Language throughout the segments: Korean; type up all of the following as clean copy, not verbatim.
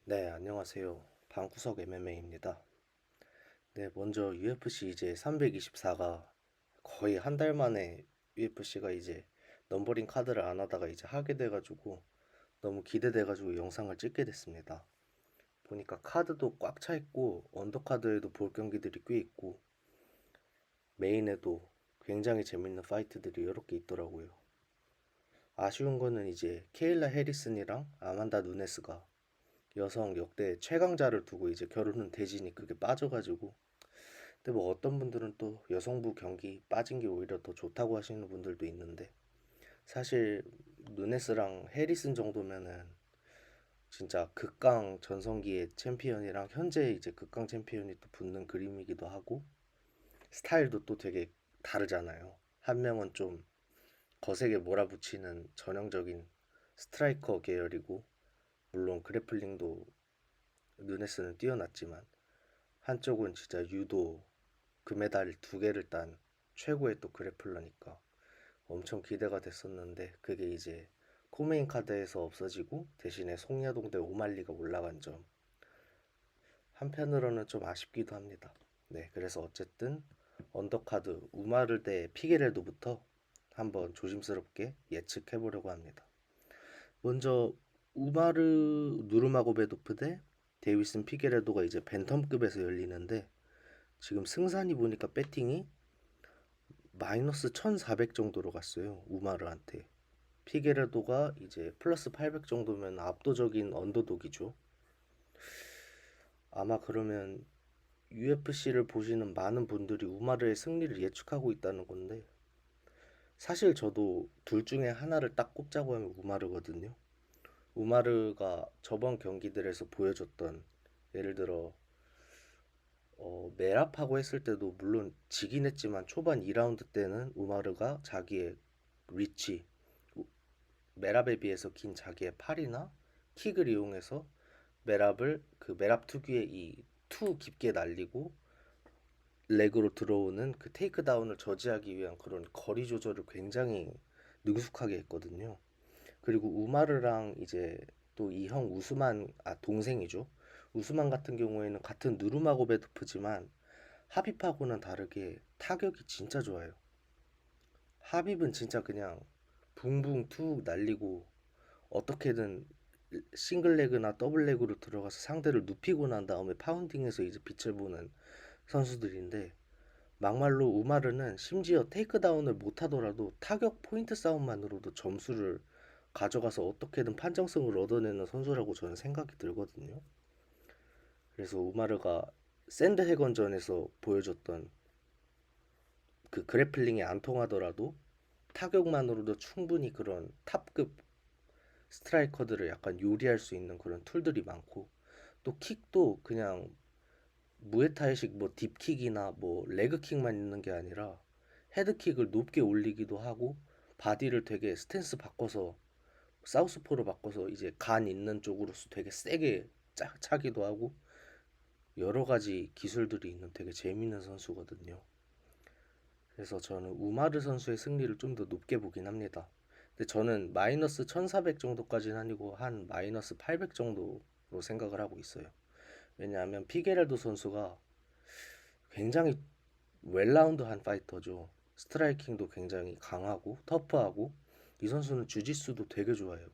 네, 안녕하세요. 방구석 MMA입니다. 네, 먼저 UFC 이제 324가 거의 한 달 만에 UFC가 이제 넘버링 카드를 안 하다가 이제 하게 돼가지고 너무 기대돼가지고 영상을 찍게 됐습니다. 보니까 카드도 꽉 차 있고 언더카드에도 볼 경기들이 꽤 있고 메인에도 굉장히 재밌는 파이트들이 여러 개 있더라고요. 아쉬운 거는 이제 케일라 해리슨이랑 아만다 누네스가 여성 역대 최강자를 두고 이제 결혼은 대진이 그게 빠져가지고 근데 뭐 어떤 분들은 또 여성부 경기 빠진 게 오히려 더 좋다고 하시는 분들도 있는데 사실 누네스랑 해리슨 정도면은 진짜 극강 전성기의 챔피언이랑 현재 이제 극강 챔피언이 또 붙는 그림이기도 하고 스타일도 또 되게 다르잖아요. 한 명은 좀 거세게 몰아붙이는 전형적인 스트라이커 계열이고 물론 그래플링도 누네스는 뛰어났지만 한쪽은 진짜 유도 금메달 두 개를 딴 최고의 또 그래플러니까 엄청 기대가 됐었는데 그게 이제 코메인 카드에서 없어지고 대신에 송야동 대 오말리가 올라간 점 한편으로는 좀 아쉽기도 합니다. 네, 그래서 어쨌든 언더카드 우마르 대 피게레도부터 한번 조심스럽게 예측해 보려고 합니다. 먼저 우마르 누르마고베도프 대 데이비슨 피게레도가 이제 벤텀급에서 열리는데 지금 승산이 보니까 배팅이 마이너스 1400 정도로 갔어요. 우마르한테. 피게레도가 이제 플러스 800 정도면 압도적인 언더독이죠. 아마 그러면 UFC를 보시는 많은 분들이 우마르의 승리를 예측하고 있다는 건데 사실 저도 둘 중에 하나를 딱 꼽자고 하면 우마르거든요. 우마르가 저번 경기들에서 보여줬던 예를 들어 메랍하고 했을 때도 물론 지긴 했지만 초반 2라운드 때는 우마르가 자기의 리치 메랍에 비해서 긴 자기의 팔이나 킥을 이용해서 메랍을 그 메랍 특유의 이 투 깊게 날리고 렉으로 들어오는 그 테이크다운을 저지하기 위한 그런 거리 조절을 굉장히 능숙하게 했거든요. 그리고 우마르랑 이제 또 이 형 우스만 동생이죠. 우스만 같은 경우에는 같은 누르마고베도프지만 하빕하고는 다르게 타격이 진짜 좋아요. 하빕은 진짜 그냥 붕붕 툭 날리고 어떻게든 싱글레그나 더블레그로 들어가서 상대를 눕히고 난 다음에 파운딩해서 이제 빛을 보는 선수들인데 막말로 우마르는 심지어 테이크다운을 못하더라도 타격 포인트 싸움만으로도 점수를 가져가서 어떻게든 판정성을 얻어내는 선수라고 저는 생각이 들거든요. 그래서 우마르가 샌드해건전에서 보여줬던 그 그래플링이 안 통하더라도 타격만으로도 충분히 그런 탑급 스트라이커들을 약간 요리할 수 있는 그런 툴들이 많고 또 킥도 그냥 무에타이식 뭐 딥킥이나 뭐 레그킥만 있는 게 아니라 헤드킥을 높게 올리기도 하고 바디를 되게 스탠스 바꿔서 사우스포로 바꿔서 이제 간 있는 쪽으로 되게 세게 차기도 하고 여러 가지 기술들이 있는 되게 재밌는 선수거든요. 그래서 저는 우마르 선수의 승리를 좀 더 높게 보긴 합니다. 근데 저는 마이너스 1400 정도까지는 아니고 한 마이너스 800 정도로 생각을 하고 있어요. 왜냐하면 피게레도 선수가 굉장히 웰라운드한 파이터죠. 스트라이킹도 굉장히 강하고 터프하고 이 선수는 주짓수도 되게 좋아해요.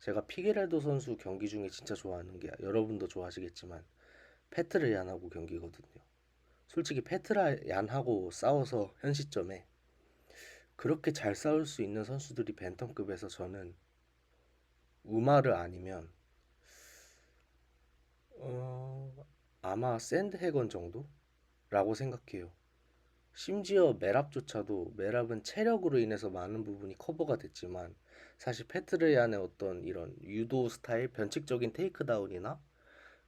제가 피게레도 선수 경기 중에 진짜 좋아하는 게 여러분도 좋아하시겠지만 페트르얀하고 경기거든요. 솔직히 페트라얀하고 싸워서 현 시점에 그렇게 잘 싸울 수 있는 선수들이 벤텀급에서 저는 우마르 아니면 어, 아마 샌드해건 정도라고 생각해요. 심지어 메랍조차도 메랍은 체력으로 인해서 많은 부분이 커버가 됐지만 사실 페트르얀의 어떤 이런 유도 스타일, 변칙적인 테이크다운이나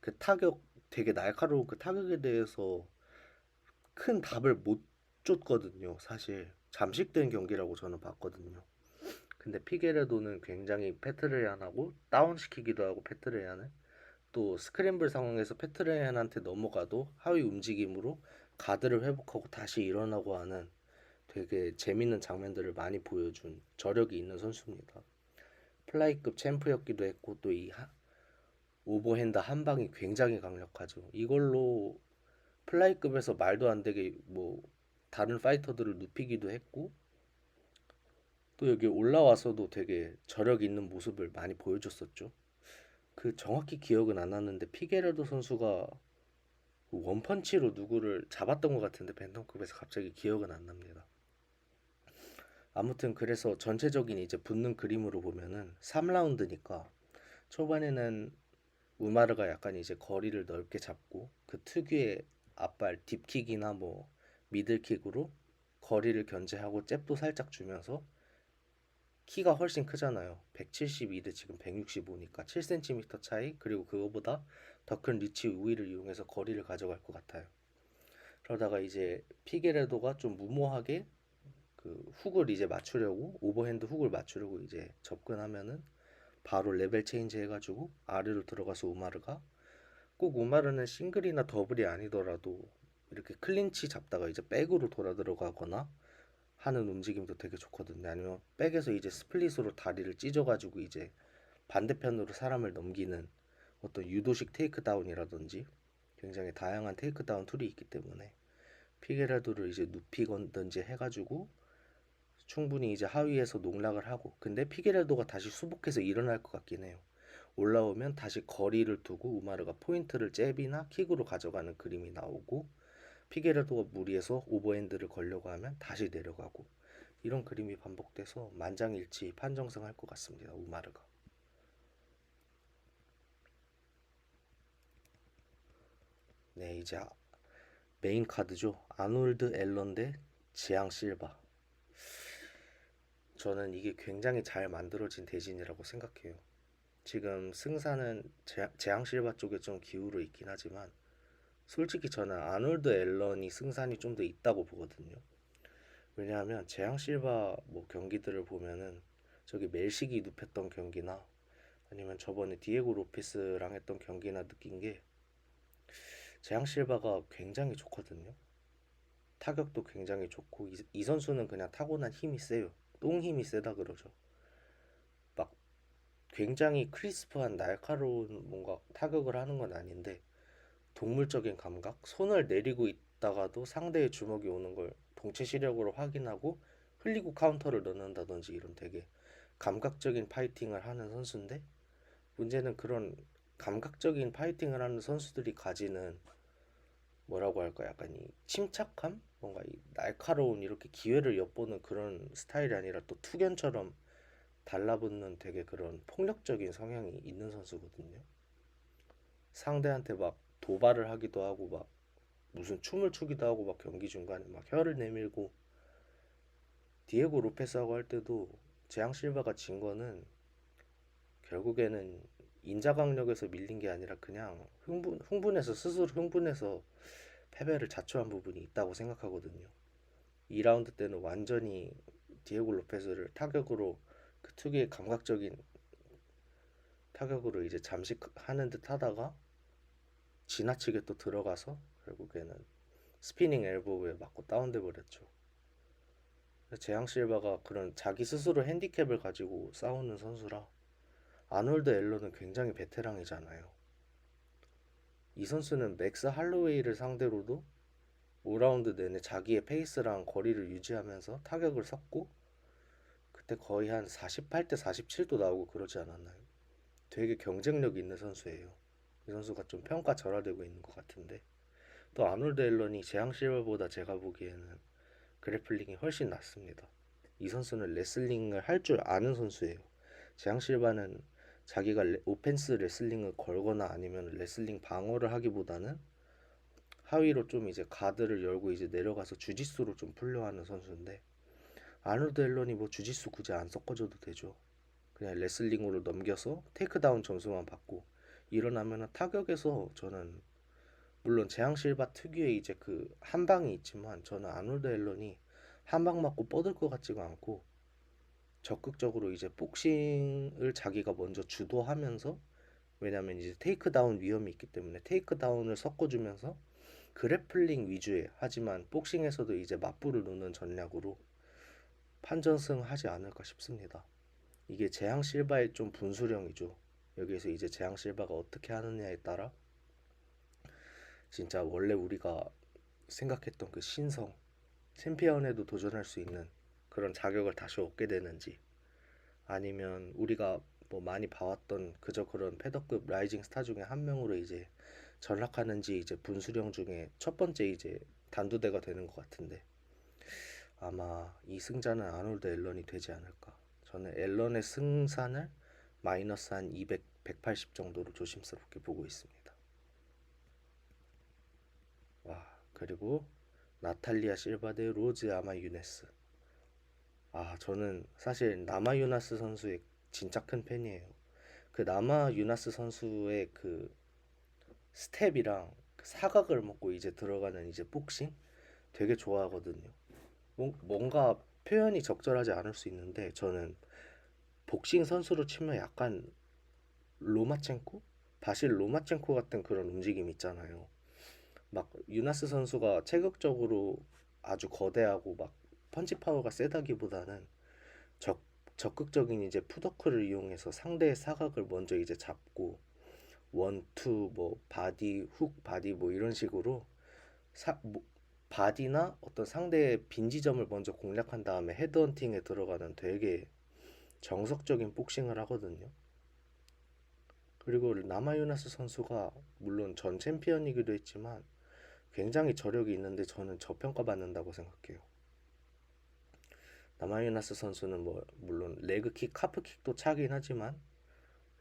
그 타격 되게 날카로운 그 타격에 대해서 큰 답을 못 줬거든요. 사실 잠식된 경기라고 저는 봤거든요. 근데 피게레도는 굉장히 페트레얀하고 다운시키기도 하고 페트레얀을 또 스크램블 상황에서 페트레얀한테 넘어가도 하위 움직임으로 가드를 회복하고 다시 일어나고 하는 되게 재밌는 장면들을 많이 보여준 저력이 있는 선수입니다. 플라이급 챔프였기도 했고 또 이 오버핸드 한 방이 굉장히 강력하죠. 이걸로 플라이급에서 말도 안 되게 뭐 다른 파이터들을 눕히기도 했고 또 여기 올라와서도 되게 저력 있는 모습을 많이 보여줬었죠. 그 정확히 기억은 안 나는데 피게레도 선수가 원펀치로 누구를 잡았던 것 같은데 벤턴급에서 갑자기 기억은 안 납니다. 아무튼 그래서 전체적인 이제 붙는 그림으로 보면은 3라운드니까 초반에는 우마르가 약간 이제 거리를 넓게 잡고 그 특유의 앞발 딥킥이나 뭐 미들킥으로 거리를 견제하고 잽도 살짝 주면서 키가 훨씬 크잖아요. 172대 지금 165니까 7cm 차이 그리고 그거보다 더 큰 리치 우위를 이용해서 거리를 가져갈 것 같아요. 그러다가 이제 피게레도가 좀 무모하게 그 훅을 이제 맞추려고 오버핸드 훅을 맞추려고 이제 접근하면은 바로 레벨 체인지 해가지고 아래로 들어가서 우마르가 꼭 우마르는 싱글이나 더블이 아니더라도 이렇게 클린치 잡다가 이제 백으로 돌아 들어가거나 하는 움직임도 되게 좋거든요. 아니면 백에서 이제 스플릿으로 다리를 찢어가지고 이제 반대편으로 사람을 넘기는 어떤 유도식 테이크다운이라든지 굉장히 다양한 테이크다운 툴이 있기 때문에 피게라도를 이제 눕히건든지 해가지고 충분히 이제 하위에서 농락을 하고 근데 피게라도가 다시 수복해서 일어날 것 같긴 해요. 올라오면 다시 거리를 두고 우마르가 포인트를 잽이나 킥으로 가져가는 그림이 나오고 피게라도가 무리해서 오버핸드를 걸려고 하면 다시 내려가고 이런 그림이 반복돼서 만장일치 판정승 할 것 같습니다. 우마르가. 네 이제 메인 카드죠. 아놀드 앨런 대 지앙 실바. 저는 이게 굉장히 잘 만들어진 대진이라고 생각해요. 지금 승산은 재앙 실바 쪽에 좀 기울어 있긴 하지만 솔직히 저는 아놀드 앨런이 승산이 좀 더 있다고 보거든요. 왜냐하면 재앙 실바 뭐 경기들을 보면은 저기 멜식이 눕혔던 경기나 아니면 저번에 디에고 로페스랑 했던 경기나 느낀 게 재앙 실바가 굉장히 좋거든요. 타격도 굉장히 좋고 이 선수는 그냥 타고난 힘이 세요. 똥 힘이 세다 그러죠. 막 굉장히 크리스프한 날카로운 뭔가 타격을 하는 건 아닌데 동물적인 감각, 손을 내리고 있다가도 상대의 주먹이 오는 걸 동체 시력으로 확인하고 흘리고 카운터를 넣는다든지 이런 되게 감각적인 파이팅을 하는 선수인데 문제는 그런 감각적인 파이팅을 하는 선수들이 가지는 뭐라고 할까 약간 이 침착함? 뭔가 이 날카로운 이렇게 기회를 엿보는 그런 스타일이 아니라 또 투견처럼 달라붙는 되게 그런 폭력적인 성향이 있는 선수거든요. 상대한테 막 도발을 하기도 하고 막 무슨 춤을 추기도 하고 막 경기 중간에 막 혀를 내밀고 디에고 로페스하고 할 때도 재앙 실바가 진 거는 결국에는 인자강력에서 밀린 게 아니라 그냥 흥분해서 스스로 흥분해서 패배를 자초한 부분이 있다고 생각하거든요. 2라운드 때는 완전히 디에고 로페스를 타격으로 그 특유의 감각적인 타격으로 이제 잠식하는 듯 하다가 지나치게 또 들어가서 결국에는 스피닝 엘보우에 맞고 다운돼 버렸죠. 재앙 실바가 그런 자기 스스로 핸디캡을 가지고 싸우는 선수라 아놀드 앨런은 굉장히 베테랑이잖아요. 이 선수는 맥스 할로웨이를 상대로도 5라운드 내내 자기의 페이스랑 거리를 유지하면서 타격을 섞고 그때 거의 한 48대 47도 나오고 그러지 않았나요? 되게 경쟁력 있는 선수예요. 이 선수가 좀 평가절하되고 있는 것 같은데 또 아놀드 앨런이 재앙 실바보다 제가 보기에는 그래플링이 훨씬 낫습니다. 이 선수는 레슬링을 할 줄 아는 선수예요. 재앙 실바는 자기가 오펜스 레슬링을 걸거나 아니면 레슬링 방어를 하기보다는 하위로 좀 이제 가드를 열고 이제 내려가서 주짓수로 좀 풀려 하는 선수인데 아놀드 앨런이 뭐 주짓수 굳이 안 섞어줘도 되죠. 그냥 레슬링으로 넘겨서 테이크다운 점수만 받고 일어나면은 타격에서 저는 물론 재앙 실바 특유의 이제 그 한 방이 있지만 저는 아놀드 앨런이 한 방 맞고 뻗을 것 같지가 않고 적극적으로 이제 복싱을 자기가 먼저 주도하면서 왜냐면 이제 테이크다운 위험이 있기 때문에 테이크다운을 섞어주면서 그래플링 위주의 하지만 복싱에서도 이제 맞불을 놓는 전략으로 판정승 하지 않을까 싶습니다. 이게 재앙 실바의 좀 분수령이죠. 여기에서 이제 재앙 실바가 어떻게 하느냐에 따라 진짜 원래 우리가 생각했던 그 신성 챔피언에도 도전할 수 있는 그런 자격을 다시 얻게 되는지, 아니면 우리가 뭐 많이 봐왔던 그저 그런 패더급 라이징 스타 중에 한 명으로 이제 전락하는지, 이제 분수령 중에 첫 번째 이제 단두대가 되는 것 같은데, 아마 이 승자는 아놀드 앨런이 되지 않을까. 저는 앨런의 승산을 마이너스 한 200, 180 정도로 조심스럽게 보고 있습니다. 와, 그리고 나탈리아 실바 대 로즈 아마 유네스. 저는 사실 나마 유나스 선수의 진짜 큰 팬이에요. 그 나마 유나스 선수의 그 스텝이랑 그 사각을 먹고 이제 들어가는 이제 복싱 되게 좋아하거든요. 뭔가 표현이 적절하지 않을 수 있는데, 저는 복싱 선수로 치면 약간 로마첸코? 바실 로마첸코 같은 그런 움직임 있잖아요. 막 유나스 선수가 체격적으로 아주 거대하고 막 펀치 파워가 세다기보다는 적 적극적인 이제 푸더크를 이용해서 상대의 사각을 먼저 이제 잡고 원투 뭐 바디 훅 바디 뭐 이런 식으로 뭐 바디나 어떤 상대의 빈 지점을 먼저 공략한 다음에 헤드헌팅에 들어가는 되게 정석적인 복싱을 하거든요. 그리고 나마유나스 선수가 물론 전 챔피언이기도 했지만 굉장히 저력이 있는데 저는 저평가받는다고 생각해요. 나마유나스 선수는 뭐 물론 레그킥, 카프킥도 차긴 하지만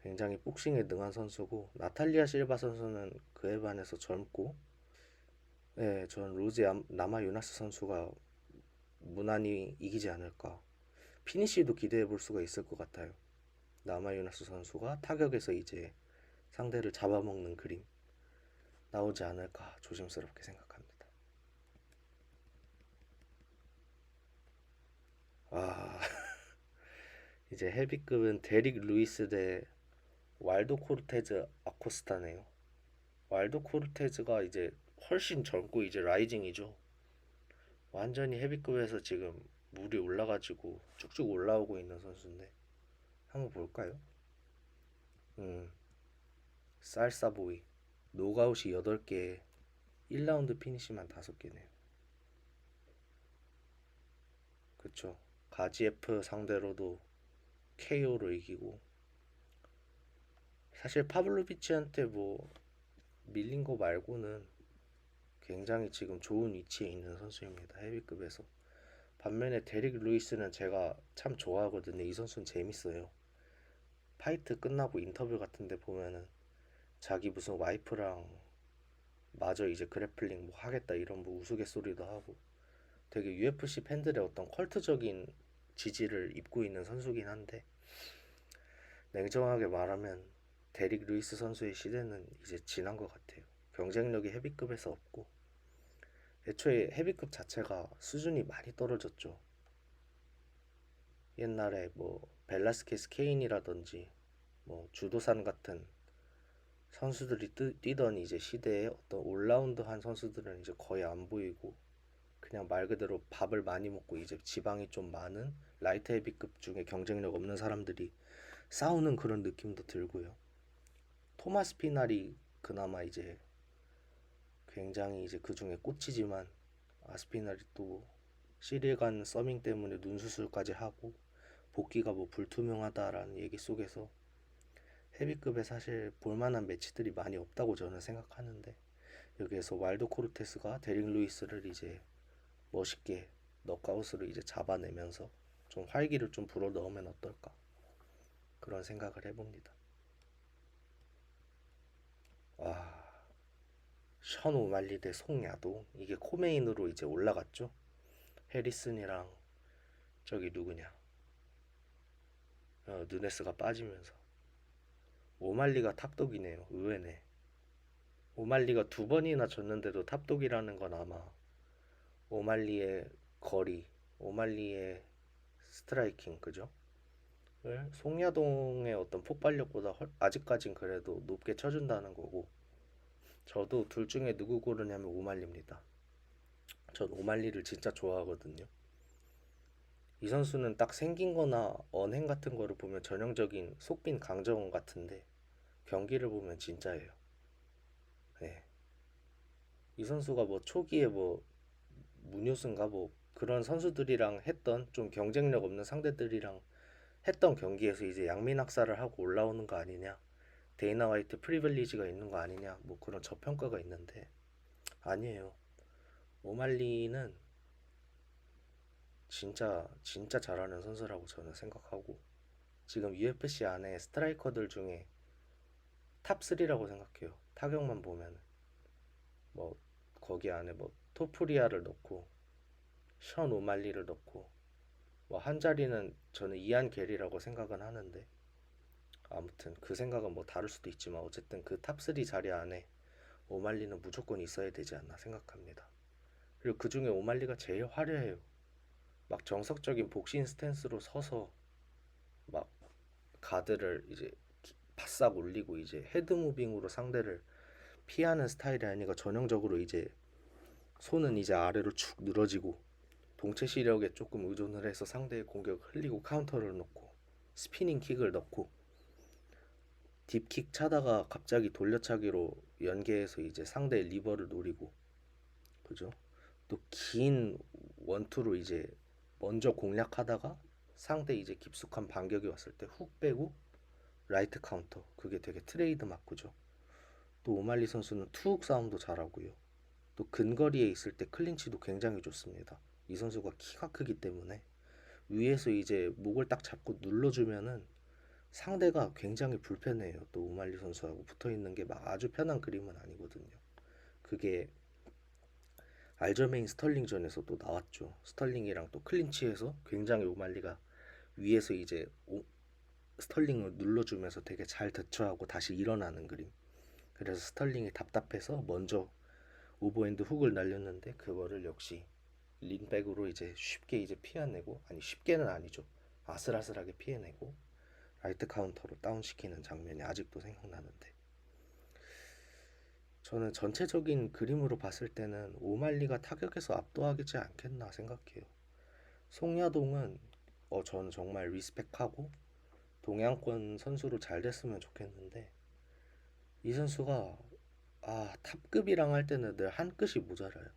굉장히 복싱에 능한 선수고, 나탈리아 실바 선수는 그에 반해서 젊고, 네, 전 나마 유나스 선수가 무난히 이기지 않을까. 피니쉬도 기대해 볼 수가 있을 것 같아요. 나마 유나스 선수가 타격에서 이제 상대를 잡아먹는 그림 나오지 않을까 조심스럽게 생각합니다. 아, 이제 헤비급은 데릭 루이스 대 왈도 코르테즈 아코스타네요. 왈도 코르테즈가 이제 훨씬 젊고 이제 라이징이죠. 완전히 헤비급에서 지금 물이 올라가지고 쭉쭉 올라오고 있는 선수인데 한번 볼까요? 음, 쌀사보이 노가웃이 8개, 1라운드 피니시만 5개네요. 그쵸. 가지에프 상대로도 KO로 이기고, 사실 파블로비치한테 뭐 밀린 거 말고는 굉장히 지금 좋은 위치에 있는 선수입니다. 헤비급에서. 반면에 데릭 루이스는 제가 참 좋아하거든요. 이 선수는 재밌어요. 파이트 끝나고 인터뷰 같은데 보면은 자기 무슨 와이프랑 마저 이제 그래플링 뭐 하겠다 이런 뭐 우스갯소리도 하고, 되게 UFC 팬들의 어떤 컬트적인 지지를 입고 있는 선수긴 한데, 냉정하게 말하면 데릭 루이스 선수의 시대는 이제 지난 것 같아요. 경쟁력이 헤비급에서 없고, 애초에 헤비급 자체가 수준이 많이 떨어졌죠. 옛날에 뭐 벨라스케스 케인이라든지 뭐 주도산 같은 선수들이 뛰던 이제 시대에 어떤 올라운드한 선수들은 이제 거의 안 보이고, 그냥 말 그대로 밥을 많이 먹고 이제 지방이 좀 많은 라이트 헤비급 중에 경쟁력 없는 사람들이 싸우는 그런 느낌도 들고요. 토마스 피날이 그나마 이제 굉장히 이제 그 중에 꽂히지만, 아스피날이 또 시리간 서밍 때문에 눈 수술까지 하고 복귀가 뭐 불투명하다라는 얘기 속에서 헤비급에 사실 볼만한 매치들이 많이 없다고 저는 생각하는데, 여기에서 왈도 코르테스가 데릭 루이스를 이제 멋있게 넉아웃으로 이제 잡아내면서 좀 활기를 좀 불어 넣으면 어떨까, 그런 생각을 해봅니다. 와, 션 오말리 대 송야도 이게 코메인으로 이제 올라갔죠. 해리슨이랑 저기 누구냐, 누네스가 빠지면서 오말리가 탑독이네요. 의외네. 오말리가 2번이나 졌는데도 탑독이라는 건 아마 오말리의 거리, 오말리의 스트라이킹, 그죠? 을 송야동의 어떤 폭발력보다 아직까진 그래도 높게 쳐준다는 거고, 저도 둘 중에 누구 고르냐면 오말리입니다. 전 오말리를 진짜 좋아하거든요. 이 선수는 딱 생긴 거나 언행 같은 거를 보면 전형적인 속빈 강정원 같은데, 경기를 보면 진짜예요. 네. 이 선수가 뭐 초기에 뭐 무뉴스인가 뭐 그런 선수들이랑 했던 좀 경쟁력 없는 상대들이랑 했던 경기에서 이제 양민학살을 하고 올라오는 거 아니냐, 데이나 화이트 프리빌리지가 있는 거 아니냐, 뭐 그런 저평가가 있는데 아니에요. 오말리는 진짜 진짜 잘하는 선수라고 저는 생각하고, 지금 UFC 안에 스트라이커들 중에 탑 3라고 생각해요. 타격만 보면 뭐 거기 안에 뭐 토프리아를 넣고 션 오말리를 넣고 뭐 한 자리는 저는 이안 게리라고 생각은 하는데, 아무튼 그 생각은 뭐 다를 수도 있지만 어쨌든 그 탑 3 자리 안에 오말리는 무조건 있어야 되지 않나 생각합니다. 그리고 그 중에 오말리가 제일 화려해요. 막 정석적인 복싱 스탠스로 서서 막 가드를 이제 바싹 올리고 이제 헤드 무빙으로 상대를 피하는 스타일이 아니라 전형적으로 이제 손은 이제 아래로 축 늘어지고 동체 시력에 조금 의존을 해서 상대의 공격을 흘리고 카운터를 넣고 스피닝 킥을 넣고 딥킥 차다가 갑자기 돌려차기로 연계해서 이제 상대의 리버를 노리고, 그죠? 또 긴 원투로 이제 먼저 공략하다가 상대 이제 깊숙한 반격이 왔을 때 훅 빼고 라이트 카운터, 그게 되게 트레이드 마크죠. 또 오말리 선수는 투훅 싸움도 잘하고요. 또 근거리에 있을 때 클린치도 굉장히 좋습니다. 이 선수가 키가 크기 때문에 위에서 이제 목을 딱 잡고 눌러주면은 상대가 굉장히 불편해요. 또 오말리 선수하고 붙어 있는 게 막 아주 편한 그림은 아니거든요. 그게 알저메인 스털링전에서도 나왔죠. 스털링이랑 또 클린치해서 굉장히 오말리가 위에서 이제 스털링을 눌러주면서 되게 잘 대처하고 다시 일어나는 그림. 그래서 스털링이 답답해서 먼저 오버핸드 훅을 날렸는데 그거를 역시 린백으로 이제 쉽게 이제 피해내고, 아니 쉽게는 아니죠. 아슬아슬하게 피해내고 라이트 카운터로 다운시키는 장면이 아직도 생각나는데, 저는 전체적인 그림으로 봤을 때는 오말리가 타격에서 압도하지 않겠나 생각해요. 송야동은 저는 정말 리스펙하고 동양권 선수로 잘 됐으면 좋겠는데, 이 선수가 탑급이랑 할 때는 늘 한 끗이 모자라요.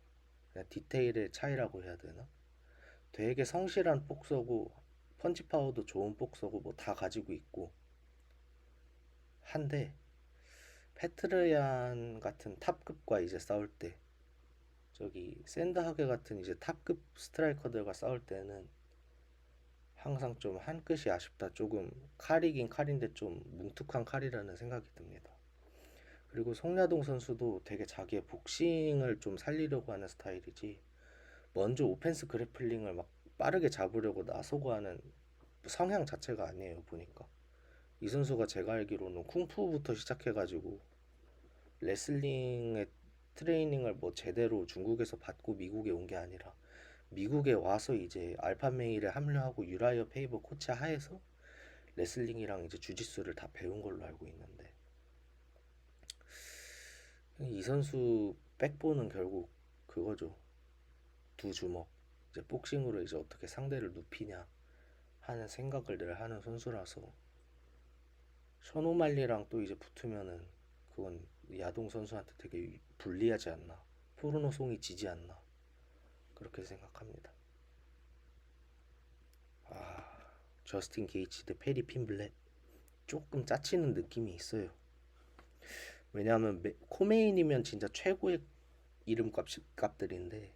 그냥 디테일의 차이라고 해야 되나? 되게 성실한 복서고 펀치 파워도 좋은 복서고 뭐 다 가지고 있고 한데, 페트르얀 같은 탑급과 이제 싸울 때, 저기 샌드하게 같은 이제 탑급 스트라이커들과 싸울 때는 항상 좀 한 끗이 아쉽다. 조금 칼이긴 칼인데 좀 뭉툭한 칼이라는 생각이 듭니다. 그리고 송야동 선수도 되게 자기의 복싱을 좀 살리려고 하는 스타일이지, 먼저 오펜스 그래플링을 막 빠르게 잡으려고 나서고 하는 성향 자체가 아니에요. 보니까 이 선수가 제가 알기로는 쿵푸부터 시작해가지고 레슬링의 트레이닝을 뭐 제대로 중국에서 받고 미국에 온 게 아니라 미국에 와서 이제 알파메일에 합류하고 유라이어 페이버 코치 하에서 레슬링이랑 이제 주짓수를 다 배운 걸로 알고 있는데, 이 선수 백보는 결국 그거죠. 두 주먹. 이제 복싱으로 이제 어떻게 상대를 눕히냐 하는 생각을 늘 하는 선수라서 션오말리랑 또 이제 붙으면은 그건 야동 선수한테 되게 불리하지 않나, 포르노송이 지지 않나, 그렇게 생각합니다. 저스틴 게이츠 대 페리 핀블렛, 조금 짜치는 느낌이 있어요. 왜냐하면 코메인이면 진짜 최고의 이름값들인데,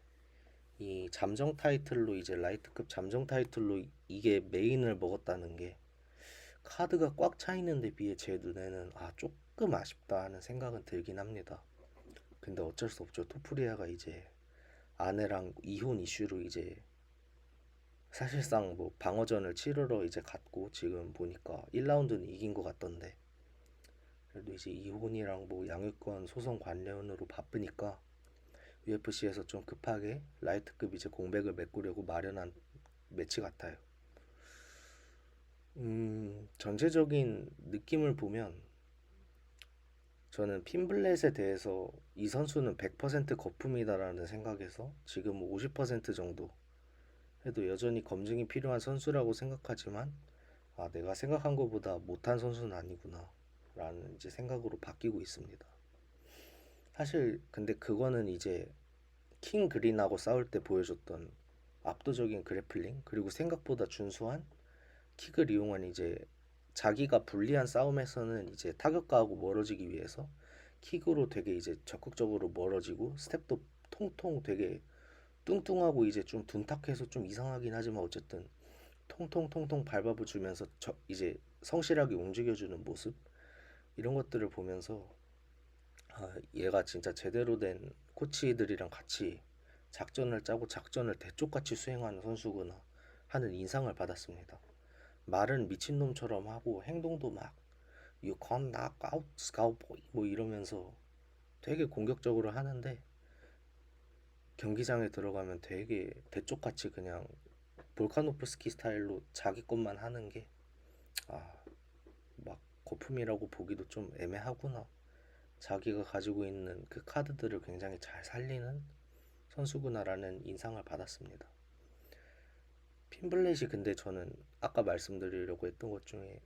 이 잠정 타이틀로 이제 라이트급 잠정 타이틀로 이게 메인을 먹었다는 게 카드가 꽉 차 있는데 비해 제 눈에는 조금 아쉽다 하는 생각은 들긴 합니다. 근데 어쩔 수 없죠. 토프리아가 이제 아내랑 이혼 이슈로 이제 사실상 뭐 방어전을 치르러 이제 갔고, 지금 보니까 1라운드는 이긴 것 같던데, 그래도 이제 이혼이랑 뭐 양육권 소송 관련으로 바쁘니까 UFC에서 좀 급하게 라이트급 이제 공백을 메꾸려고 마련한 매치 같아요. 전체적인 느낌을 보면 저는 핀블렛에 대해서 이 선수는 100% 거품이다라는 생각에서 지금 50% 정도 해도 여전히 검증이 필요한 선수라고 생각하지만, 내가 생각한 것보다 못한 선수는 아니구나, 라는 이제 생각으로 바뀌고 있습니다. 사실 근데 그거는 이제 킹 그린하고 싸울 때 보여줬던 압도적인 그래플링, 그리고 생각보다 준수한 킥을 이용한 이제 자기가 불리한 싸움에서는 이제 타격가하고 멀어지기 위해서 킥으로 되게 이제 적극적으로 멀어지고, 스텝도 통통 되게 뚱뚱하고 이제 좀 둔탁해서 좀 이상하긴 하지만 어쨌든 통통통통 밟아주면서 이제 성실하게 움직여주는 모습, 이런 것들을 보면서 아, 얘가 진짜 제대로 된 코치들이랑 같이 작전을 짜고 작전을 대쪽같이 수행하는 선수구나 하는 인상을 받았습니다. 말은 미친놈처럼 하고 행동도 막 You can knock out cowboy 뭐 이러면서 되게 공격적으로 하는데, 경기장에 들어가면 되게 대쪽같이 그냥 볼카노프스키 스타일로 자기 것만 하는 게, 아, 막 거품이라고 보기도 좀 애매하구나. 자기가 가지고 있는 그 카드들을 굉장히 잘 살리는 선수구나라는 인상을 받았습니다. 핀블렛이 근데 저는 아까 말씀드리려고 했던 것 중에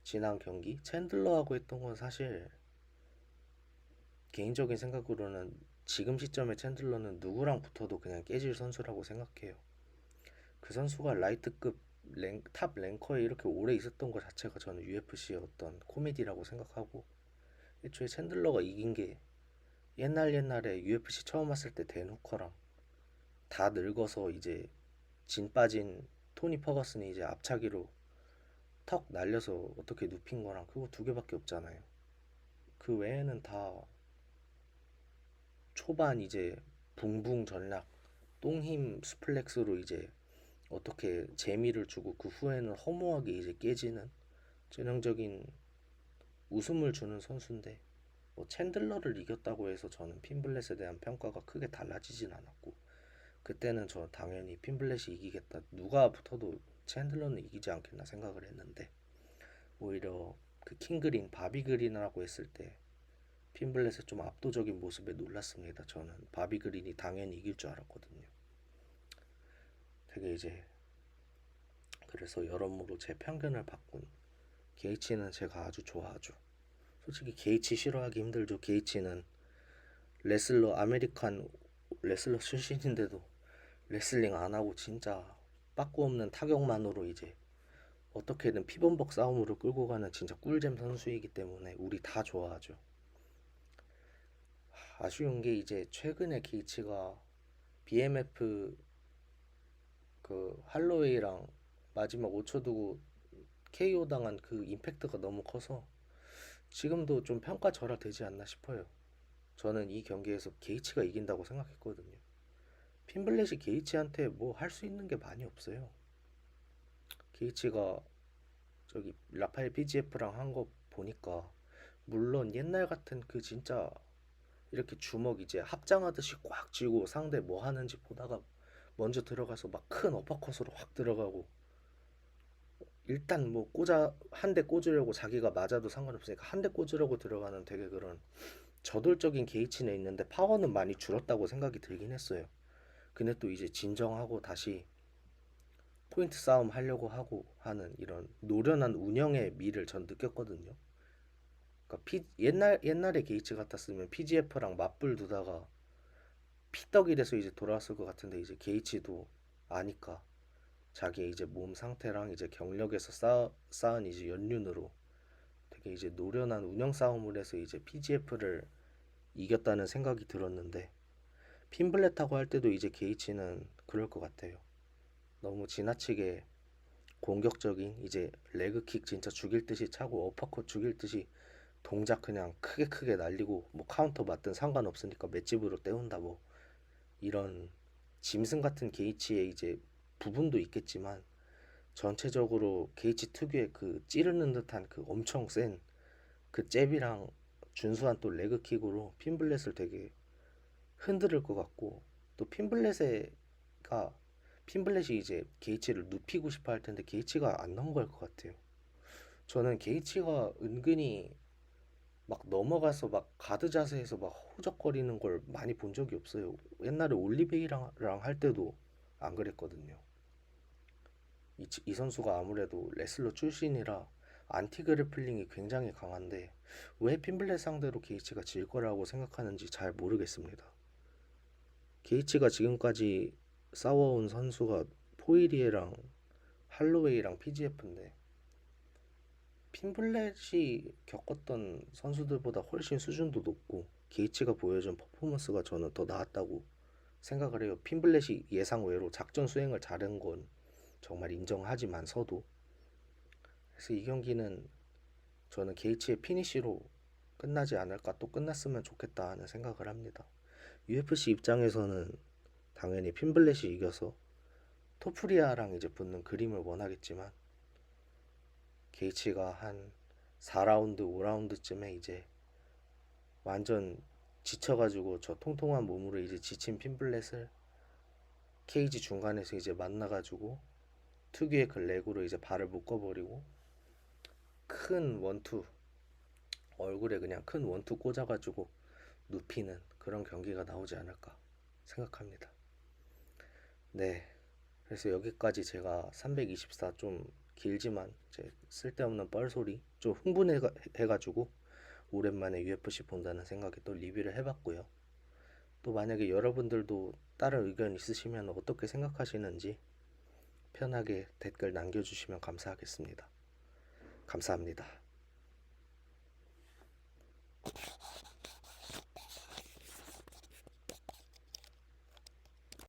지난 경기 챈들러하고 했던 건 사실 개인적인 생각으로는 지금 시점에 챈들러는 누구랑 붙어도 그냥 깨질 선수라고 생각해요. 그 선수가 라이트급 탑 랭커에 이렇게 오래 있었던 것 자체가 저는 UFC의 어떤 코미디라고 생각하고, 애초에 챈들러가 이긴 게 옛날에 UFC 처음 왔을 때 댄 후커랑 다 늙어서 이제 진 빠진 토니 퍼거슨이 이제 앞차기로 턱 날려서 어떻게 눕힌 거랑 그거 두 개밖에 없잖아요. 그 외에는 다 초반 이제 붕붕 전략 똥힘 수플렉스로 이제 어떻게 재미를 주고 그 후에는 허무하게 이제 깨지는 전형적인 웃음을 주는 선수인데, 뭐 챈들러를 이겼다고 해서 저는 핀블렛에 대한 평가가 크게 달라지진 않았고, 그때는 저 당연히 핀블렛이 이기겠다, 누가 붙어도 챈들러는 이기지 않겠나 생각을 했는데, 오히려 그 킹그린 바비 그린이라고 했을 때 핀블렛의 좀 압도적인 모습에 놀랐습니다. 저는 바비 그린이 당연히 이길 줄 알았거든요. 되게 이제 그래서 여러모로 제 편견을 바꾼 게이치는 제가 아주 좋아하죠. 솔직히 게이치 싫어하기 힘들죠. 게이치는 레슬러, 아메리칸 레슬러 출신인데도 레슬링 안 하고 진짜 빠꾸 없는 타격만으로 이제 어떻게든 피범벅 싸움으로 끌고 가는 진짜 꿀잼 선수이기 때문에 우리 다 좋아하죠. 아쉬운 게 이제 최근에 게이치가 BMF 그 할로웨이랑 마지막 5초 두고 KO 당한 그 임팩트가 너무 커서 지금도 좀 평가절하되지 않나 싶어요. 저는 이 경기에서 게이치가 이긴다고 생각했거든요. 핀블렛이 게이치한테 뭐 할 수 있는 게 많이 없어요. 게이치가 저기 라파엘 PGF랑 한 거 보니까 물론 옛날 같은 그 진짜 이렇게 주먹 이제 합장하듯이 꽉 쥐고 상대 뭐 하는지 보다가 먼저 들어가서 막 큰 어퍼컷으로 확 들어가고, 일단 뭐 꽂아 한 대 꽂으려고 자기가 맞아도 상관없으니까 한 대 꽂으려고 들어가는 되게 그런 저돌적인 게이치는 있는데 파워는 많이 줄었다고 생각이 들긴 했어요. 근데 또 이제 진정하고 다시 포인트 싸움 하려고 하고 하는 이런 노련한 운영의 미를 전 느꼈거든요. 그러니까 옛날에 게이츠 같았으면 PGF랑 맞불 두다가 피떡이 돼서 이제 돌아왔을 것 같은데, 이제 게이츠도 아니까 자기의 이제 몸 상태랑 이제 경력에서 쌓은 이제 연륜으로 되게 이제 노련한 운영 싸움을 해서 이제 PGF를 이겼다는 생각이 들었는데, 핀블렛하고 할 때도 이제 게이츠는 그럴 것 같아요. 너무 지나치게 공격적인 이제 레그킥 진짜 죽일 듯이 차고 어퍼컷 죽일 듯이 동작 그냥 크게 날리고 뭐 카운터 맞든 상관없으니까 맷집으로 때운다 뭐 이런 짐승 같은 게이츠의 이제 부분도 있겠지만, 전체적으로 게이츠 특유의 그 찌르는 듯한 그 엄청 센 그 잽이랑 준수한 또 레그킥으로 핀블렛을 되게 흔들을 것 같고, 또 핀블렛이 이제 게이츠를 눕히고 싶어 할 텐데 게이츠가 안 넘어갈 것 같아요. 저는 게이츠가 은근히 막 넘어가서 막 가드 자세에서 막 호적거리는 걸 많이 본 적이 없어요. 옛날에 올리베이랑 할 때도 안 그랬거든요. 이 선수가 아무래도 레슬러 출신이라 안티 그래플링이 굉장히 강한데 왜 핀블렛 상대로 게이츠가 질 거라고 생각하는지 잘 모르겠습니다. 게이츠가 지금까지 싸워온 선수가 포이리에랑 할로웨이랑 PGF인데 핀블렛이 겪었던 선수들보다 훨씬 수준도 높고 게이츠가 보여준 퍼포먼스가 저는 더 나았다고 생각을 해요. 핀블렛이 예상 외로 작전 수행을 잘한 건 정말 인정하지만서도 그래서 이 경기는 저는 게이츠의 피니시로 끝나지 않을까, 또 끝났으면 좋겠다 하는 생각을 합니다. UFC 입장에서는 당연히 핀블렛이 이겨서 토프리아랑 이제 붙는 그림을 원하겠지만 게이츠가 한 4라운드, 5라운드쯤에 이제 완전 지쳐가지고 저 통통한 몸으로 이제 지친 핀블렛을 케이지 중간에서 이제 만나가지고 특유의 그 레그로 이제 발을 묶어버리고 큰 원투, 얼굴에 그냥 큰 원투 꽂아가지고 눕히는 그런 경기가 나오지 않을까 생각합니다. 네, 그래서 여기까지 제가 324 좀 길지만 이제 쓸데없는 뻘소리 좀 흥분해가지고 오랜만에 UFC 본다는 생각에 또 리뷰를 해봤고요. 또 만약에 여러분들도 다른 의견 있으시면 어떻게 생각하시는지 편하게 댓글 남겨주시면 감사하겠습니다. 감사합니다.